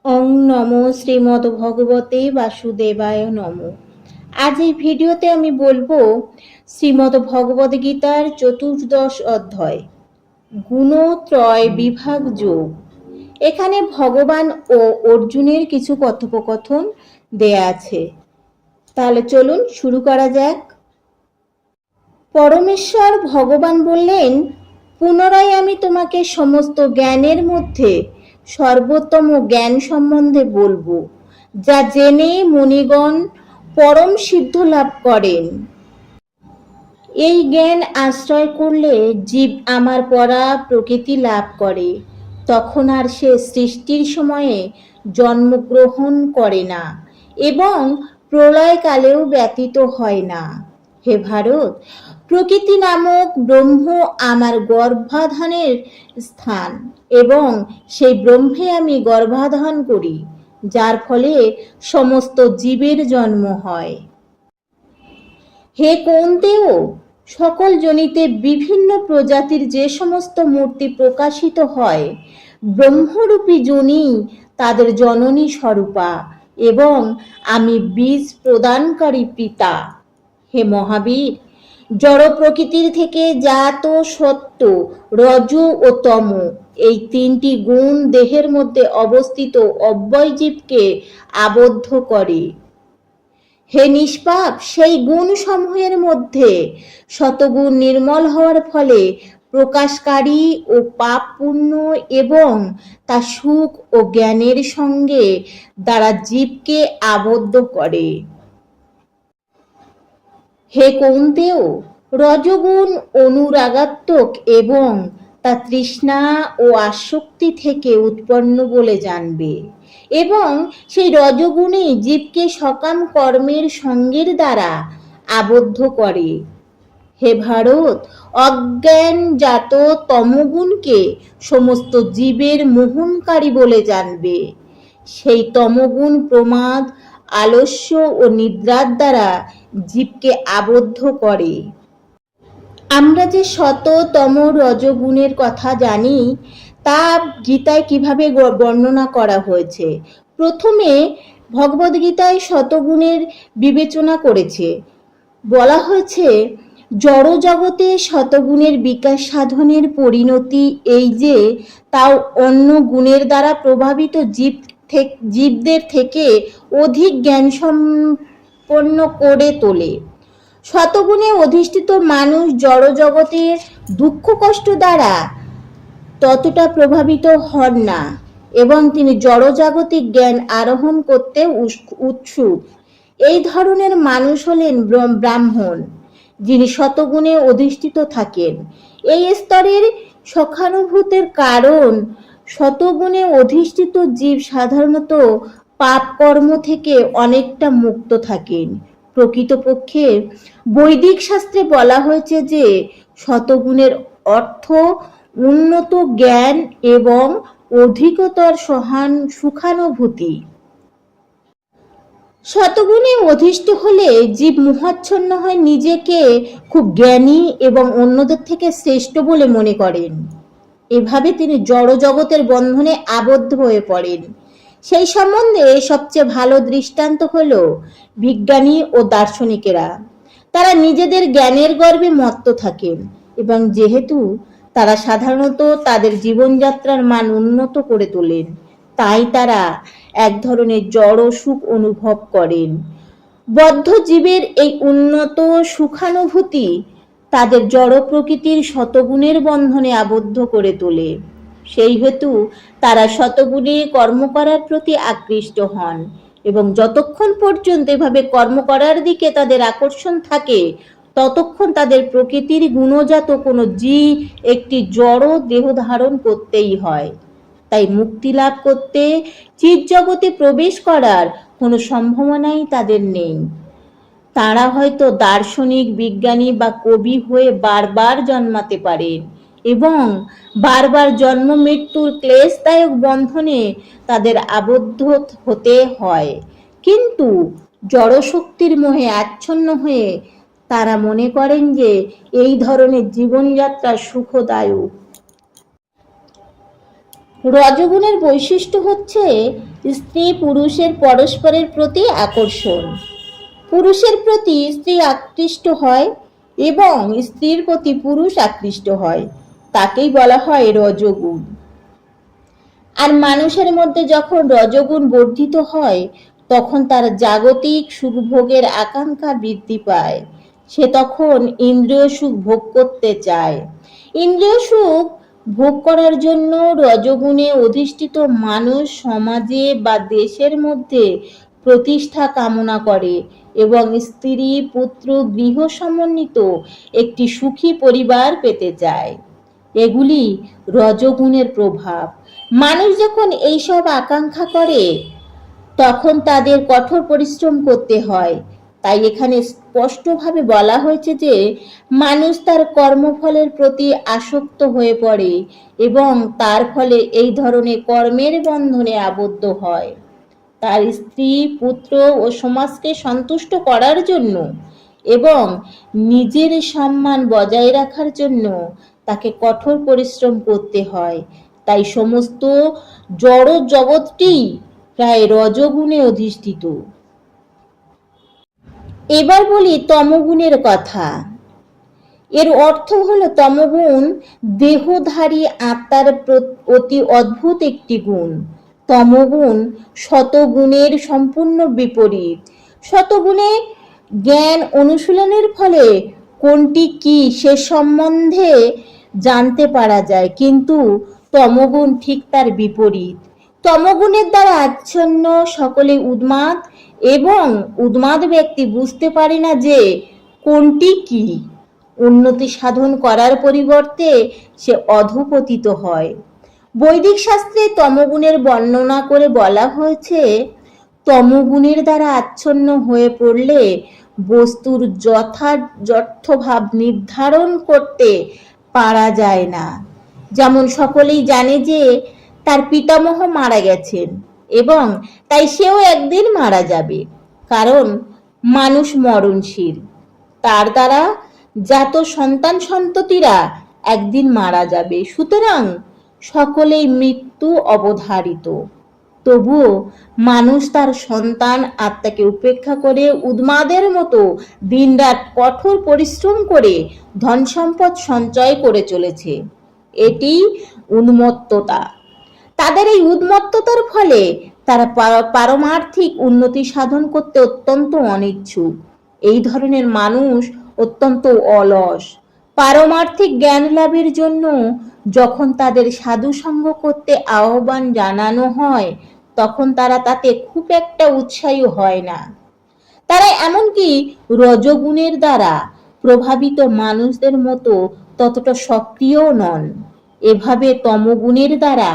ওং নমো শ্রীমদ্ ভগবতে বাসুদেবায় নমো। আজ এই ভিডিওতে আমি বলবো শ্রীমদ্ ভগবদ গীতার চতুর্দশ অধ্যায় গুণত্রয় বিভাগ যোগ। এখানে ভগবান ও অর্জুনের কিছু কথোপকথন দেয়া আছে। তাহলে চলুন শুরু করা যাক। পরমেশ্বর ভগবান বললেন, পুনরায় আমি তোমাকে সমস্ত জ্ঞানের মধ্যে সর্বোত্তম জ্ঞান সম্বন্ধে বলবো, যা জেনে মুনিগণ পরম সিদ্ধ লাভ করেন। এই জ্ঞান আশ্রয় করলে জীব আমার পরা প্রকৃতি লাভ করে। তখন আর সে সৃষ্টির সময়ে জন্মগ্রহণ করে না এবং প্রলয়কালেও ব্যতীত হয় না। হে ভারত, প্রকৃতি নামক ব্রহ্ম আমার গর্ভাধানের স্থান এবং সেই ব্রহ্মে আমি গর্ভাধান করি, যার ফলে সমস্ত জীবের জন্ম হয়। হে কৌন্তেয়, সকল যোনিতে বিভিন্ন প্রজাতির যে সমস্ত মূর্তি প্রকাশিত হয়, ব্রহ্মরূপী যোনি তাদের জননী স্বরূপা এবং আমি বীজ প্রদানকারী পিতা। হে মহাবীর, জড় প্রকৃতির থেকে জাত সত্য, রজ ও তম, এই তিনটি গুণ দেহের মধ্যে অবস্থিত অব্যয় জীবকে আবদ্ধ করে। হে নিষ্পাপ, সেই গুণ সমূহের মধ্যে শতগুণ নির্মল হওয়ার ফলে প্রকাশকারী ও পাপ পূর্ণ এবং তা সুখ ও জ্ঞানের সঙ্গে দ্বারা জীবকে আবদ্ধ করে। হে কৌন্তেয়, রজগুণ অনুরাগাত্মক এবং তা তৃষ্ণা ও আসক্তি থেকে উৎপন্ন বলে জানবে এবং সেই রজগুণই জীবকে সকাম কর্মের সঙ্গের দ্বারা আবদ্ধ করে। হে ভারত, অজ্ঞানজাত তমগুণকে সমস্ত জীবের মোহনকারী বলে জানবে। সেই তমগুণ প্রমাদ, আলস্য ও নিদ্রার দ্বারা জীবকে আবদ্ধ করে। আমরা যে শততম রজগুণের কথা জানি, তা গীতায় কিভাবে বর্ণনা করা হয়েছে। প্রথমে ভগবদ্গীতায় শতগুণের বিবেচনা করেছে। বলা হয়েছে, জড় জগতে শতগুণের বিকাশ সাধনের পরিণতি এই যে, তাও অন্য গুণের দ্বারা প্রভাবিত জীবদের থেকে অধিক জ্ঞান সম্পন্ন করে তোলে। শতগুণে অধিষ্ঠিত মানুষ জড় জগতের দুঃখ কষ্ট দ্বারা ততটা প্রভাবিত হন না এবং তিনি জড়জাগতিক জ্ঞান আরোহণ করতে উৎসুক। এই ধরনের মানুষ হলেন ব্রাহ্মণ, যিনি শতগুণে অধিষ্ঠিত থাকেন। এই স্তরের সখানুভূতের কারণ, শতগুণে অধিষ্ঠিত জীব সাধারণত পাপ কর্ম থেকে অনেকটা মুক্ত থাকেন। প্রকৃতপক্ষে বৈদিক শাস্ত্রে বলা হয়েছে যে, শতগুণের অর্থ উন্নত জ্ঞান এবং অধিকতর সুখানুভূতি। শতগুণে অধিষ্ঠ হলে জীব মোহাচ্ছন্ন হয় নিজেকে খুব জ্ঞানী এবং অন্যদের থেকে শ্রেষ্ঠ বলে মনে করেন। এভাবে তিনি জড় জগতের বন্ধনে আবদ্ধ হয়ে পড়েন। সেই সম্বন্ধে সবচেয়ে ভালো দৃষ্টান্ত হলো বিজ্ঞানী ও দার্শনিকেরা। তারা নিজেদের জ্ঞানের গর্বে মত্ত থাকেন এবং যেহেতু তারা সাধারণত তাদের জীবনযাত্রার মান উন্নত করে তোলেন, তাই তারা এক ধরনের জড় সুখ অনুভব করেন। বদ্ধ জীবের এই উন্নত সুখানুভূতি তাদের জড় প্রকৃতির শতগুণের বন্ধনে আবদ্ধ করে তোলে। সেই হেতু তারা শতগুণে কর্ম করার প্রতি আকৃষ্ট হন এবং যতক্ষণ পর্যন্ত এভাবে কর্ম করার দিকে তাদের আকর্ষণ থাকে, ততক্ষণ তাদের প্রকৃতির গুণজাত কোনো একটি জড় দেহ ধারণ করতেই হয়। তাই মুক্তি লাভ করতে চিৎ জগতে প্রবেশ করার কোনো সম্ভাবনাই তাদের নেই। তারা হয়তো দার্শনিক, বিজ্ঞানী বা কবি হয়ে বারবার জন্মাতে পারেন এবং বারবার জন্ম মৃত্যুর ক্লেশদায়ক বন্ধনে তাদের আবদ্ধ হতে হয়, কিন্তু জড়শক্তির মোহে আচ্ছন্ন হয়ে তারা মনে করেন যে এই ধরনের জীবনযাত্রা সুখদায়ক। রজগুণের বৈশিষ্ট্য হচ্ছে স্ত্রী পুরুষের পরস্পরের প্রতি আকর্ষণ। পুরুষের প্রতি স্ত্রী আকৃষ্ট হয় এবং স্ত্রীর প্রতি পুরুষ আকৃষ্ট হয়, তাকেই বলা হয় রজগুণ। আর মানুষের মধ্যে যখন রজগুণ বর্ধিত হয় তখন তার জাগতিক সুখভোগের আকাঙ্ক্ষা বৃদ্ধি পায়। সে তখন ইন্দ্রিয় সুখ ভোগ করতে চায়। ইন্দ্রিয় সুখ ভোগ করার জন্য রজগুণে অধিষ্ঠিত মানুষ সমাজে বা দেশের মধ্যে প্রতিষ্ঠা কামনা করে এবং স্ত্রী পুত্র গৃহ সমন্বিত একটি সুখী পরিবার পেতে চায়। এগুলি রজগুণের প্রভাব। মানুষ যখন এইসব আকাঙ্ক্ষা করে তখন তাদের কঠোর পরিশ্রম করতে হয়। তাই এখানে স্পষ্টভাবে বলা হয়েছে যে মানুষ তার কর্মফলের প্রতি আসক্ত হয়ে পড়ে এবং তার ফলে এই ধরনের কর্মের বন্ধনে আবদ্ধ হয়। তার স্ত্রী পুত্র ও সমাজকে সন্তুষ্ট করার জন্য এবং নিজের সম্মান বজায় রাখার জন্য তাকে কঠোর পরিশ্রম করতে হয়। তাই সমস্ত জড় জগৎটি প্রায় রজগুণে অধিষ্ঠিত। এবার বলি তমগুণের কথা। এর অর্থ হলো তমগুণ দেহধারী আত্মার অতি অদ্ভুত একটি গুণ। তমগুণ শতগুণের সম্পূর্ণ বিপরীত। শতগুণে জ্ঞান অনুশীলনের ফলে কোনটি কি সে সম্বন্ধে জানতে পারা যায়, কিন্তু তমগুণ ঠিক তার বিপরীত। তমগুণের দ্বারা আচ্ছন্ন সকলে উন্মাদ এবং উন্মাদ ব্যক্তি বুঝতে পারে না যে কোনটি কি। উন্নতি সাধন করার পরিবর্তে সে অধঃপতিত হয়। বৈদিক শাস্ত্রে তমগুণের বর্ণনা করে বলা হয়েছে, তমগুণের দ্বারা আচ্ছন্ন হয়ে পড়লে বস্তুর যথার্থভাব নির্ধারণ করতে পারা যায় না। যেমন সকলেই জানে যে তার পিতামহ মারা গেছেন এবং তাই সেও একদিন মারা যাবে, কারণ মানুষ মরণশীল। তার দ্বারা জাত সন্তান সন্ততিরা একদিন মারা যাবে, সুতরাং সকলেই মৃত্যু অবধারিত। তবুও মানুষ তার সন্তান আত্মাকে উপেক্ষা করে উন্মাদের মতো দিনরাত কঠোর পরিশ্রম করে ধন সম্পদ সঞ্চয় করে চলেছে। এটি উন্মত্ততা। তাদের এই উন্মত্ততার ফলে তারা পারমার্থিক উন্নতি সাধন করতে অত্যন্ত অনিচ্ছুক। এই ধরনের মানুষ অত্যন্ত অলস। পারমার্থিক জ্ঞান লাভের জন্য যখন তাদের সাধু সঙ্গ করতে আহ্বান জানানো হয় তখন তারা তাতে খুব একটা উৎসাহী হয় না। তারা এমনকি রজগুণের দ্বারা প্রভাবিত মানুষদের মতো ততটা সক্রিয় নন। এভাবে তমগুণের দ্বারা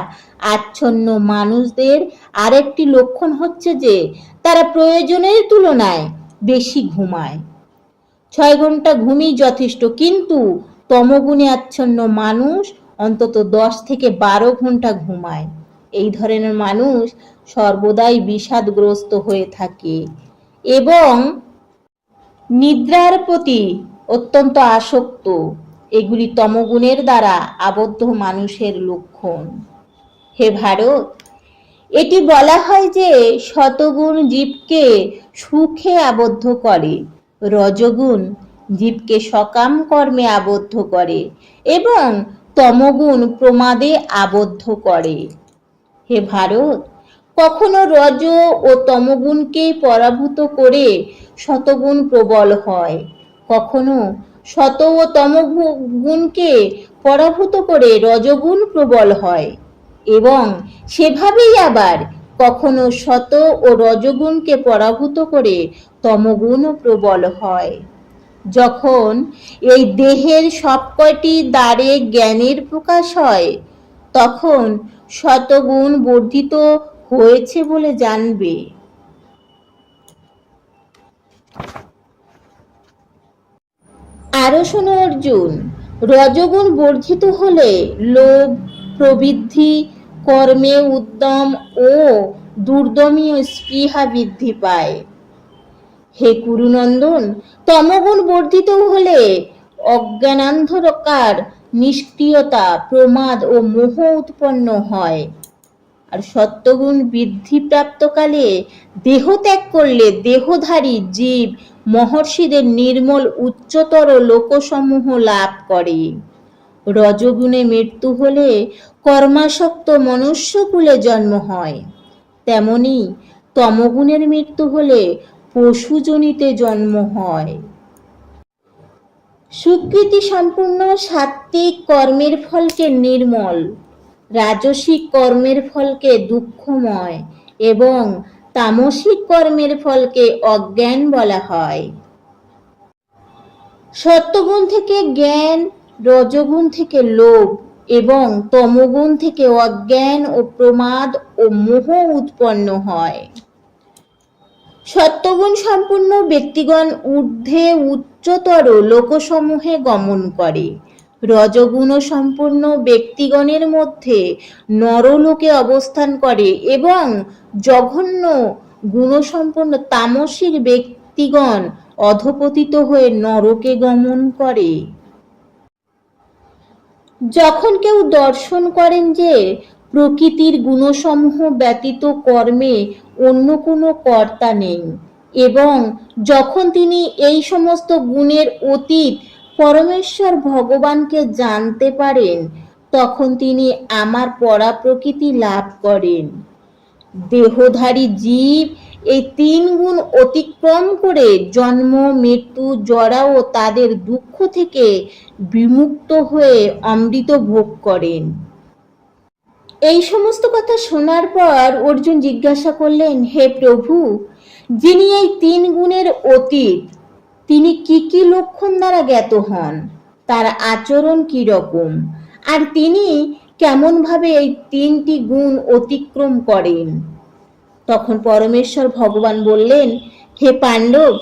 আচ্ছন্ন মানুষদের আরেকটি লক্ষণ হচ্ছে যে তারা প্রয়োজনের তুলনায় বেশি ঘুমায়। 6 ঘন্টা ঘুমই যথেষ্ট, কিন্তু তমগুণে আচ্ছন্ন মানুষ অন্তত 10 থেকে 12 ঘন্টা ঘুমায়। এই ধরনের মানুষ সর্বদাই বিষাদগ্রস্ত হয়ে থাকে এবং নিদ্রার প্রতি অত্যন্ত আসক্ত। এগুলি তমগুণের দ্বারা আবদ্ধ মানুষের লক্ষণ। হে ভারত, এটি বলা হয় যে শতগুণ জীবকে সুখে আবদ্ধ করে, রজগুণ জীবকে সকাম কর্মে আবদ্ধ করে এবং তমগুণ প্রমাদে আবদ্ধ করে। হে ভারত, কখনো রজ ও তমগুণকে পরাভূত করে শতগুণ প্রবল হয়, কখনো শত ও তমগুণকে পরাভূত করে রজগুণ প্রবল হয় এবং সেভাবেই আবার কখনো শত ও রজগুণকে পরাভূত করে তমগুণ প্রবল হয়। যখন এই দেহের সবকটি দ্বারে জ্ঞানের প্রকাশ হয় তখন শতগুণ বর্ধিত হয়েছে বলে জানবে। আরো শোনো অর্জুন, রজগুণ বর্ধিত হলে লোভ, প্রবৃদ্ধি, কর্মে উদ্যম ও দুর্দমীয় স্পৃহা বৃদ্ধি পায়। হে কুরুনন্দন, তমগুণ বর্ধিত হলে অজ্ঞানান্ধকার নিষ্ক্রিয়তা, প্রমাদ ও মোহ উৎপন্ন হয়। আর সত্ত্বগুণ বৃদ্ধিপ্রাপ্তকালে দেহ ত্যাগ করলে দেহধারী জীব মহর্ষিদের নির্মল উচ্চতর লোকসমূহ লাভ করে। রজগুণে মৃত্যু হলে কর্মাসক্ত মনুষ্যকুলে জন্ম হয়, তেমনি তমগুণের মৃত্যু হলে পশুজনিতে জন্ম হয়। সুকৃতি সম্পূর্ণ সাত্ত্বিক কর্মের ফলকে নির্মল, রাজসিক কর্মের ফলকে দুঃখময় এবং তামসিক কর্মের ফলকে অজ্ঞান বলা হয়। সত্ত্বগুণ থেকে জ্ঞান, রজগুণ থেকে লোভ এবং তমগুণ থেকে অজ্ঞান ও প্রমাদ ও মোহ উৎপন্ন হয়। সত্ত্বগুণ সম্পূর্ণ ব্যক্তিগণ ঊর্ধ্বে উচ্চতর লোকসমূহে গমন করে। রজগুণ সম্পূর্ণ ব্যক্তিগণের মধ্যে নরলোকে অবস্থান করে এবং জঘন্য গুণসম্পন্ন তামসিক ব্যক্তিগণ অধঃপতিত হয়ে নরকে গমন করে। যখন কেউ দর্শন করেন যে প্রকৃতির গুণসমূহ ব্যতীত কর্মে অন্য কোনো কর্তা নেই এবং যখন তিনি এই সমস্ত গুণের অতীত পরমেশ্বর ভগবানকে জানতে পারেন, তখন তিনি আমার পরাপ্রকৃতি লাভ করেন। দেহধারী জীব এই তিন গুণ অতিক্রম করে জন্ম, মৃত্যু, জরা ও তাদের দুঃখ থেকে বিমুক্ত হয়ে অমৃত ভোগ করেন। এই সমস্ত কথা শোনার পর অর্জুন জিজ্ঞাসা করলেন, হে প্রভু, যিনি এই তিন গুণের অতীত, তিনি কি কি লক্ষণ দ্বারা জ্ঞাত হন, তার আচরণ কি রকম, আর তিনি কেমন ভাবে এই তিনটি গুণ অতিক্রম করেন? তখন পরমেশ্বর ভগবান বললেন, হে পাণ্ডব,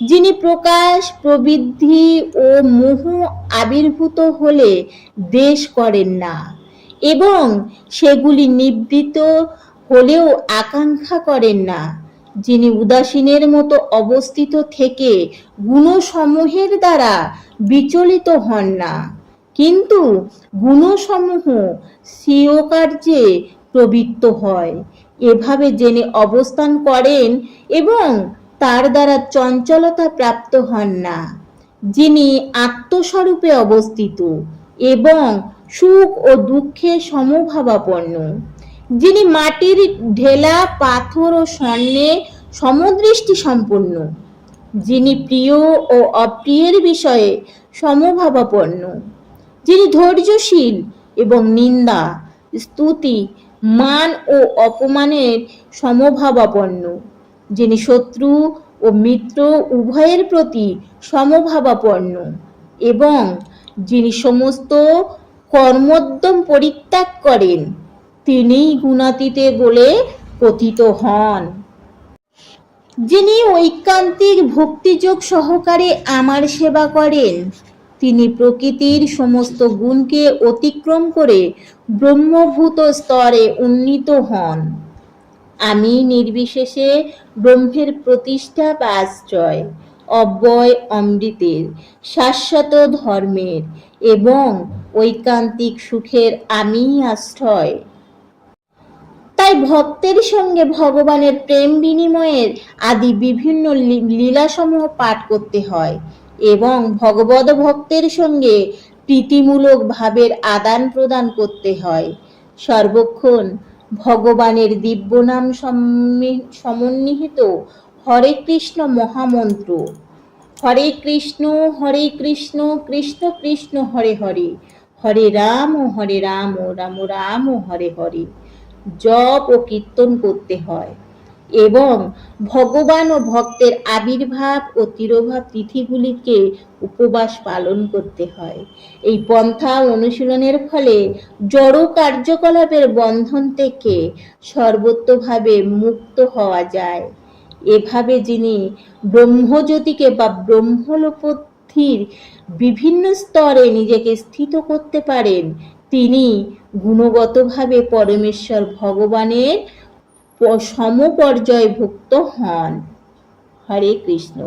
যিনি প্রকাশ, প্রবৃদ্ধি ও মোহ আবির্ভূত হলে দেশ করেন না এবং সেগুলি নিবৃত্ত হলেও আকাঙ্ক্ষা করেন না, যিনি উদাসীনের মতো অবস্থিত থেকে গুণসমূহের দ্বারা বিচলিত হন না, কিন্তু গুণসমূহ স্বীয় কার্যে প্রবৃত্ত হয়, এভাবে জেনে অবস্থান করেন এবং তার দ্বারা চঞ্চলতা প্রাপ্ত হন না, যিনি আত্মস্বরূপে অবস্থিত এবং সুখ ও দুঃখে সমভাবাপন্ন, যিনি মাটির ঢেলা, পাথর ও স্বর্ণে সমদৃষ্টি সম্পন্ন, যিনি প্রিয় ও অপ্রিয়ের বিষয়ে সমভাবাপন্ন, যিনি ধৈর্যশীল এবং নিন্দা, স্তুতি, মান ও অপমানের সমভাবাপন্ন, যিনি শত্রু ও মিত্র উভয়ের প্রতি সমভাবাপন্ন এবং যিনি সমস্ত কর্মোদ্যম পরিত্যাগ করেন, তিনিই গুণাতীতে বলে কথিত হন। যিনি ঐকান্তিক ভক্তিযোগ সহকারে আমার সেবা করেন, তিনি প্রকৃতির সমস্ত গুণকে অতিক্রম করে ব্রহ্মভূত স্তরে উন্নীত হন। আমি নির্বিশেষে ব্রহ্মের প্রতিষ্ঠা বা আশ্রয়, অব্যয় অমৃতের, শাশ্বত ধর্মের এবং ঐকান্তিক সুখের আমিই আশ্রয়। তাই ভক্তের সঙ্গে ভগবানের প্রেম বিনিময়ের আদি বিভিন্ন লীলাসমূহ পাঠ করতে হয় এবং ভগবদ ভক্তের সঙ্গে প্রীতিমূলক ভাবের আদান প্রদান করতে হয়। সর্বক্ষণ ভগবানের দিব্য নাম সমন্বিত হরে কৃষ্ণ মহামন্ত্র, হরে কৃষ্ণ কৃষ্ণ কৃষ্ণ হরে হরে, হরে রাম রাম রাম হরে হরে জপ ও কীর্তন করতে হয় এবং ভগবান ও ভক্তের আবির্ভাব ও তিরোভাব তিথিগুলিকে উপবাস পালন করতে হয়। এই পন্থা অনুশীলনের ফলে জড় কার্যকলাপের বন্ধন থেকে সর্বতোভাবে মুক্ত হওয়া যায়। এভাবে যিনি ব্রহ্মজ্যোতিকে বা ব্রহ্মলোপথির বিভিন্ন স্তরে নিজেকে স্থিত করতে পারেন, তিনি গুণগতভাবে পরমেশ্বর ভগবানের সমপর্যায়ভুক্ত হন। হরে কৃষ্ণ।